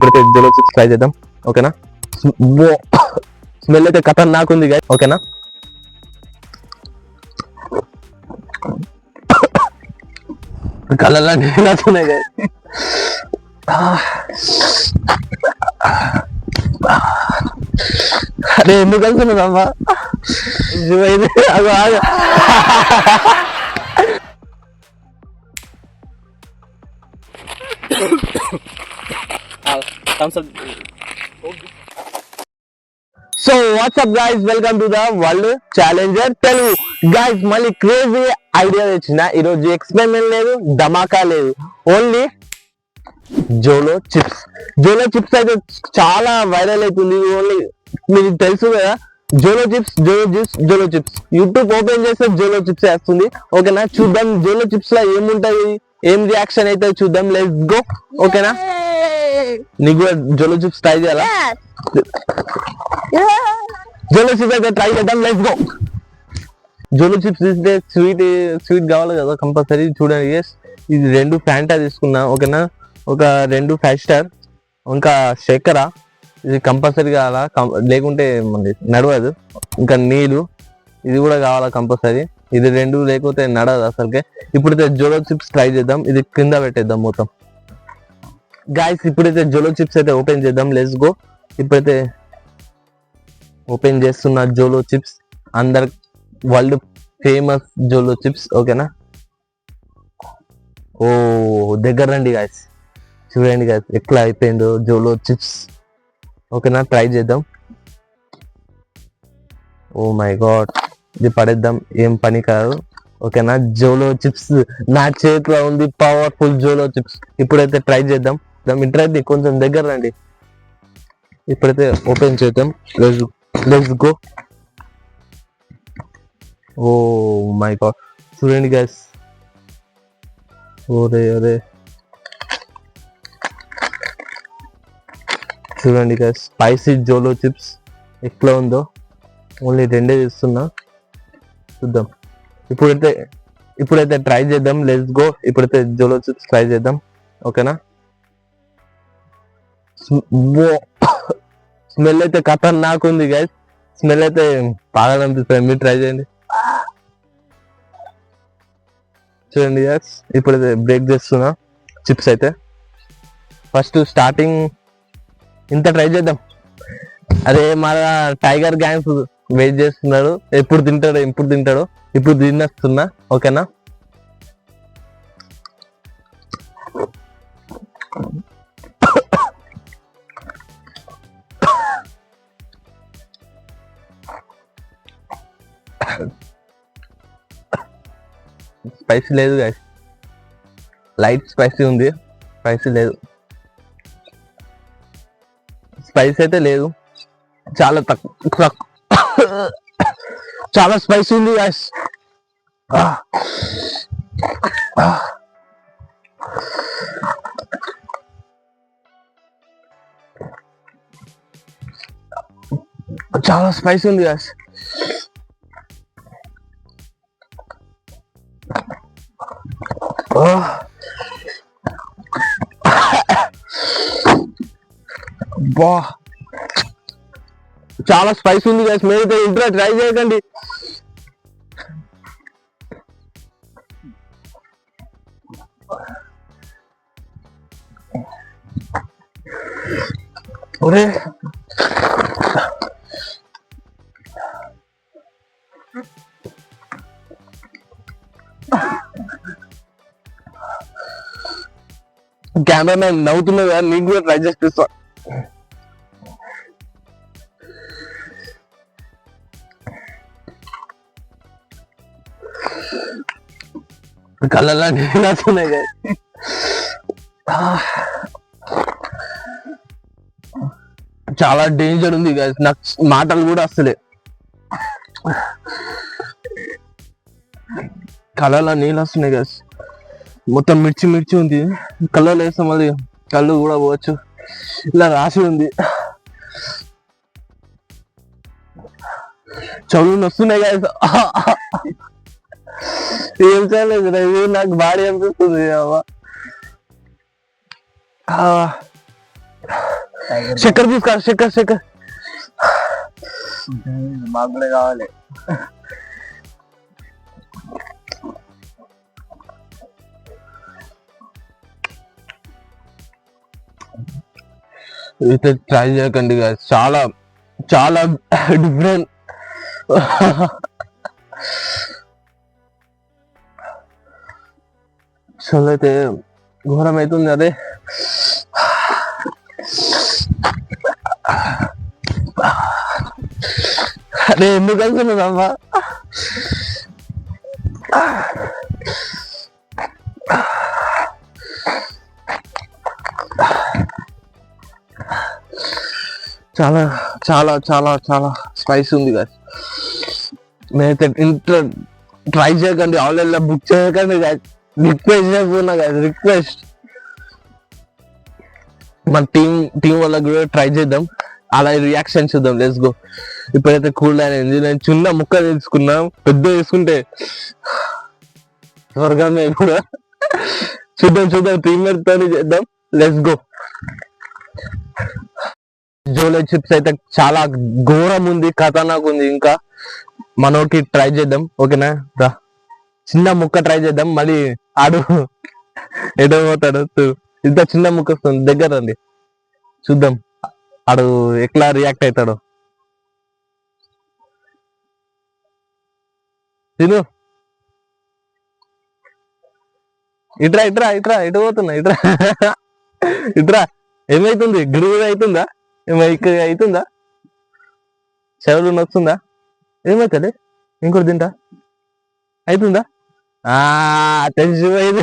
ఇప్పుడైతే జోలో chips try చేద్దాం. ఓకేనా, స్మెల్ అయితే ఖతర్నాక్ ఉంది గైస్. ఓకేనా, కళ్ళల్లో నీళ్ళు వస్తున్నాయి గైస్. అరే ఎందుకు వెళ్తున్నావు అమ్మా? So what's up guys, welcome to the world challenger Telugu. Guys మళ్ళీ క్రేజీ ఐడియా తెచ్చిన. ఈరోజు ఎక్స్పెరిమెంట్ లేదు, ధమాకా లేదు, only Jolo chips. Jolo chips అయితే చాలా వైరల్ అవుతుంది. ఓన్లీ మీకు తెలుసు కదా, Jolo chips, Jolo chips, Jolo chips. YouTube open చేస్తే జోలో చిప్స్ వస్తుంది. ఓకేనా, చూద్దాం జోలో చిప్స్ లో ఏముంటది, ఏం రియాక్షన్ అయితే చూద్దాం. Let's go. ఓకేనా, నీకు కూడా జోలో చిప్స్ ట్రై చేయాలా? జోలో చిప్స్ అయితే ట్రై చేద్దాం. Let's go. జోలో చిప్స్ తీస్తే స్వీట్ స్వీట్ కావాలి కదా కంపల్సరీ. చూడండి, ఇది 2 ఫ్యాంటా తీసుకున్నా. ఓకేనా, ఒక 2 5 స్టార్, ఇంకా శేఖర, ఇది కంపల్సరీ కావాలా, లేకుంటే మనది నడవదు. ఇంకా నీళ్ళు, ఇది కూడా కావాలా కంపల్సరీ. ఇది 2 లేకపోతే నడవదు అసలుకే. ఇప్పుడైతే జోలో చిప్స్ ట్రై చేద్దాం. ఇది కింద పెట్టేద్దాం మొత్తం. గాయస్ ఇప్పుడైతే జోలో చిప్స్ అయితే ఓపెన్ చేద్దాం. Let's go. ఇప్పుడైతే ఓపెన్ చేస్తున్న జోలో చిప్స్, అందరు వరల్డ్ ఫేమస్ జోలో చిప్స్. ఓకేనా, ఓ దగ్గర రండి గాయస్, చూడండి గాయస్ ఎట్లా అయిపోయిందో జోలో చిప్స్. ఓకేనా, ట్రై చేద్దాం. ఓ మై గాడ్, ఇది పడేద్దాం, ఏం పని కాదు. ఓకేనా, జోలో చిప్స్ నా చేతిలో ఉంది, పవర్ఫుల్ జోలో చిప్స్. ఇప్పుడైతే ట్రై చేద్దాం. ఇంట్రెస్ట్ కొంచెం దగ్గర రండి. ఇప్పుడైతే ఓపెన్ చేద్దాం. Let's go. Oh my god, చూడండి గైస్. ఓరే అరే, చూడండి గైస్, స్పైసీ జోలో చిప్స్ ఎట్లా ఉందో. ఓన్లీ 2 తీస్తున్నా, చూద్దాం. ఇప్పుడైతే ట్రై చేద్దాం. Let's go. ఇప్పుడైతే జోలో చిప్స్ ట్రై చేద్దాం. ఓకేనా, స్మెల్ అయితే ఖతర్నాక్ ఉంది గైస్. స్మెల్ అయితే పాగాలనిపిస్తుంది. మీరు ట్రై చేయండి, చూడండి గైస్. ఇప్పుడైతే బ్రేక్ చేస్తున్నా చిప్స్ అయితే. ఫస్ట్ స్టార్టింగ్ ఇంత ట్రై చేద్దాం. అరే మన టైగర్ గ్యాంగ్స్ వెయిట్ చేస్తున్నాడు, ఎప్పుడు తింటాడో. ఇప్పుడు తినేస్తున్నా. ఓకేనా, స్పైసీ లేదు గాయస్, లైట్ స్పైసీ ఉంది, స్పైసీ లేదు. స్పైసీ అయితే లేదు, చాలా తక్కువ, చాలా స్పైసీ ఉంది గాయస్. చాలా స్పైసీ ఉంది గాయస్. బా, చాలా స్పైసీ ఉంది గైస్. మీరైతే ఇంట్లో ట్రై చేయకండి. ఒరే కెమెరామెన్ నవ్వుతున్నా కదా, నీకు కూడా ట్రై చేస్తా. కళ్ళల్లో నీళ్ళు వస్తున్నాయి కదా. చాలా డేంజర్ ఉంది గాయస్, నాకు మాటలు కూడా వస్తలే. కళ్ళల్లో నీళ్ళు వస్తున్నాయి గాయస్. మొత్తం మిర్చి ఉంది. కళ్ళలో వేస్తాం, మళ్ళీ కళ్ళు కూడా పోవచ్చు. ఇలా రాసి ఉంది. చెవులు వస్తున్నాయి గాయస్. ఏం చేయలేదు, నాకు బాడీ అనిపిస్తుంది. చక్కెర తీసుకో, చక్కెర మాకు కూడా కావాలి. అయితే ట్రై చేయకండి guys. చాలా చాలా డిఫరెంట్. అసలు అయితే ఘోరం అవుతుంది. అదే అదే ఎందుకు అనుకున్నానమ్మా. చాలా చాలా చాలా చాలా స్పైసీ ఉంది guys. నేనైతే ఇంట్లో ట్రై చేయకండి, ఆన్లైన్లో బుక్ చేయకండి guys. రిక్వెస్ట్ చేస్తున్నా guys, రిక్వెస్ట్. మన టీం వల్ల కూడా ట్రై చేద్దాం, అలా రియాక్షన్ చూద్దాం. Let's go. ఇప్పుడైతే కూల్ అయింది. నేను చిన్న ముక్క తీసుకున్నా, పెద్ద తీసుకుంటే స్వర్గమే కూడా. చూద్దాం టీమ్మేట్ తోని చేద్దాం. Let's go. జోలో చిప్స్ అయితే చాలా ఘోరం ఉంది, ఖతర్నాక్ ఉంది. ఇంకా మనోకి ట్రై చేద్దాం, ఓకేనా? రా, చిన్న ముక్క ట్రై చేద్దాం. మళ్ళీ ఆడు ఎడో పోతాడు. ఇంత చిన్న ముక్క వస్తుంది, దగ్గర రండి చూద్దాం ఆడు ఎట్లా రియాక్ట్ అవుతాడు. తిను. ఇట్రా ఇట్రా ఇట్రా, ఎటు పోతున్నా? ఇట్రా ఇట్రా. ఏమైతుంది? గిడుగుడు అవుతుందా? అవుతుందా? చెవులు నొస్తుందా? ఏమవుతుంది? ఇంకోటి తింటా అవుతుందా? తెలిసిపోయింది.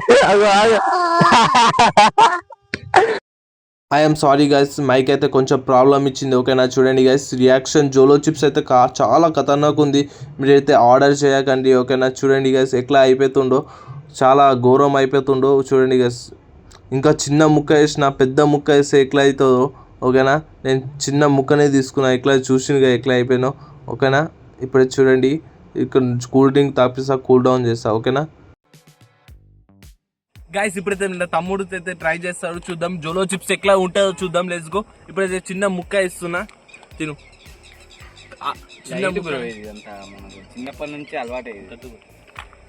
ఐఎమ్ సారీ గైస్, మైక్ అయితే కొంచెం ప్రాబ్లం ఇచ్చింది, ఓకేనా? చూడండి గైస్, రియాక్షన్ జోలో చిప్స్ అయితే చాలా ఖతర్నాక్ ఉంది. మీరైతే ఆర్డర్ చేయకండి, ఓకేనా? చూడండి గైస్ ఎట్లా అయిపోతుండో, చాలా ఘోరం అయిపోతుండో. చూడండి గైస్, ఇంకా చిన్న ముక్క వేసిన, పెద్ద ముక్క వేస్తే ఎట్లా అవుతుందో, ఓకేనా? నేను చిన్న ముక్కనే తీసుకున్నా, ఎట్లా చూసినగా ఎట్లా అయిపోయినావు, ఓకేనా? ఇప్పుడే చూడండి, ఇక్కడ కూల్ డ్రింక్ తాపిస్తా, కూల్ డౌన్ చేస్తా, ఓకేనా గైస్? ఇప్పుడైతే నిన్న తమ్ముడు అయితే ట్రై చేస్తాడు, చూద్దాం జోలో చిప్స్ ఎట్లా ఉంటుందో చూద్దాం. Let's go. ఇప్పుడైతే చిన్న ముక్క ఇస్తున్నా, తిను. చిన్నప్పటి నుంచి అలవాటే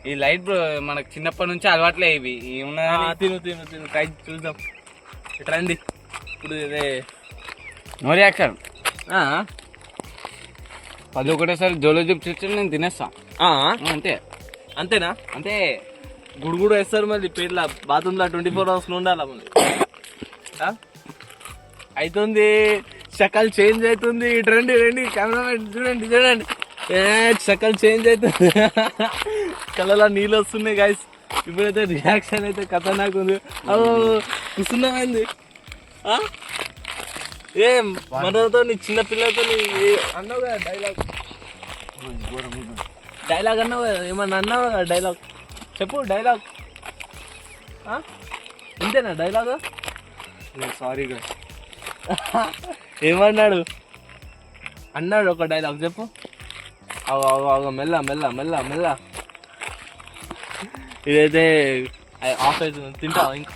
ఈ లైట్ బ్రో, మనకు చిన్నప్పటి నుంచి అలవాట్లే ఇవి. తిను ట్రై చూద్దాం. రండి. ఇప్పుడు ఇదే నో రియాక్షన్. 10 ఒకటేసారి జోలో చిప్స్ ఇచ్చి నేను తినేస్తా అంతే. అంతేనా? అంతే. గుడుగుడు వేస్తారు మళ్ళీ పేర్ల బాత్రూమ్లో 24 hours ఉండాలా మళ్ళీ. అవుతుంది, షకల్ చేంజ్ అవుతుంది. ఇటు రండి కెమెరామెన్, చూడండి షకల్ చేంజ్ అవుతుంది. కళ్ళలో నీళ్ళు వస్తున్నాయి గైస్. ఇప్పుడైతే రియాక్షన్ అయితే ఖతర్నాక్ ఉంది. కూర్చున్నామైంది. ఏం మనతో చిన్న పిల్లలతో అన్నావు కదా డైలాగ్ అన్నావు కదా, ఏమన్నా అన్నావు కదా డైలాగ్, చెప్పు డైలాగ్. ఇంతేనా డైలాగ్? సారీగా ఏమన్నాడు? అన్నాడు ఒక డైలాగ్ చెప్పు. మెల్ల. ఇదైతే ఆఫ్ అవుతుంది, తింటావా ఇంకా?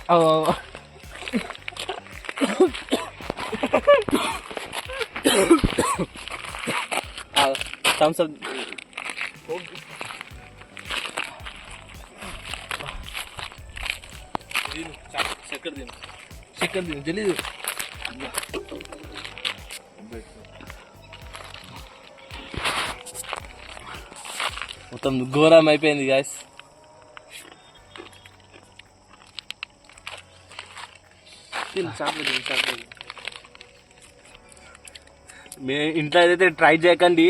Thumbs up. చక్కెర తిను జల్లి. మొత్తం ఘోరం అయిపోయింది గాయస్. మీ ఇంట్లో అయితే ట్రై చేయకండి,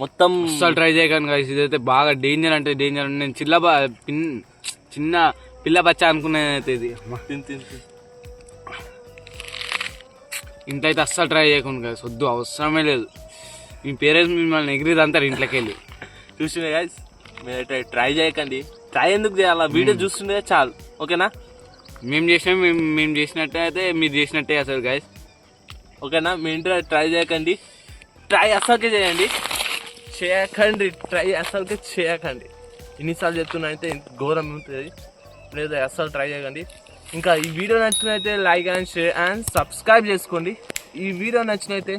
మొత్తం అసలు ట్రై చేయకండి గాయస్. ఇదైతే బాగా డేంజర్ అంటే డేంజర్. నేను చిన్న పిల్ల బచ్చా అనుకునేది ఇది. ఇంట్లో అయితే అస్సలు ట్రై చేయకుండా గాయస్, వద్దు, అవసరమే లేదు. మీ పేరెంట్స్ మిమ్మల్ని ఎగిరిది అంటారు ఇంట్లోకి వెళ్ళి. చూస్తుండే గాయస్, మీరైతే ట్రై చేయకండి. ట్రై ఎందుకు చేయాలి? వీడియో చూస్తుండే చాలు, ఓకేనా? మేము చేసినట్టే అయితే మీరు చేసినట్టే అసలు గాయస్, ఓకేనా? మీ ఇంట్లో ట్రై చేయకండి, ట్రై అసలుకే చేయకండి. ట్రై అసలుకే చేయకండి. ఎన్నిసార్లు చెప్తున్నా అయితే ఘోరం ఉంటుంది. లేదా అస్సలు ట్రై చేయకండి. ఇంకా ఈ వీడియో నచ్చినైతే like and share and subscribe చేసుకోండి. ఈ వీడియో నచ్చినైతే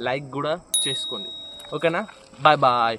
లైక్ కూడా చేసుకోండి. ఓకేనా? Bye bye.